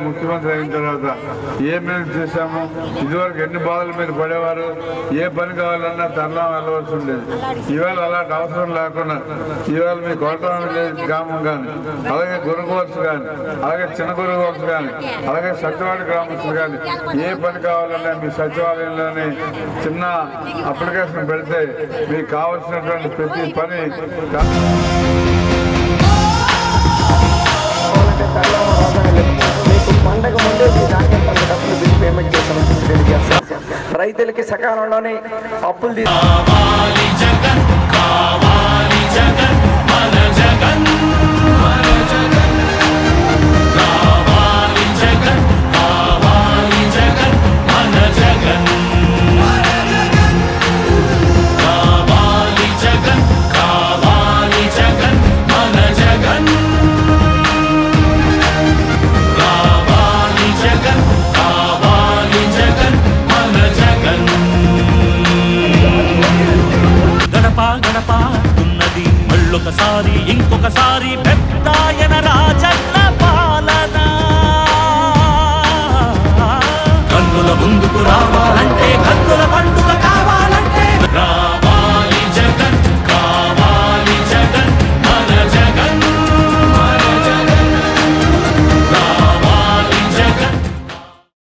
ముఖ్యమంత్రి అయిన తర్వాత ఏమేమి చేశాము, ఇదివరకు ఎన్ని బాధలు మీరు పడేవారు, ఏ పని కావాలన్నా తరలా వెళ్ళవలసి ఉండేది. ఈవేళ అలాంటి అవసరం లేకుండా ఈవేళ మీ కోటం విలేజ్ గ్రామం కానీ, అలాగే గురుగోల్స్ కానీ, అలాగే చిన్న గురుగోల్స్ కానీ, అలాగే సత్యవాడ గ్రామస్తులు కానీ ఏ పని కావాలన్నా మీ సచివాలయంలోనే చిన్న అప్లికేషన్ పెడితే మీకు కావాల్సినటువంటి ప్రతి పని పండగ ముందే మీ ధాన్యం పంట డబ్బులు బిల్ పేమెంట్ చేస్తామని రైతులకి సకాలంలోనే అప్పులు ఒకసారి ఇంకొకసారి పెద్దాయన రాజన్న పాలన కన్నుల ముందుకు రా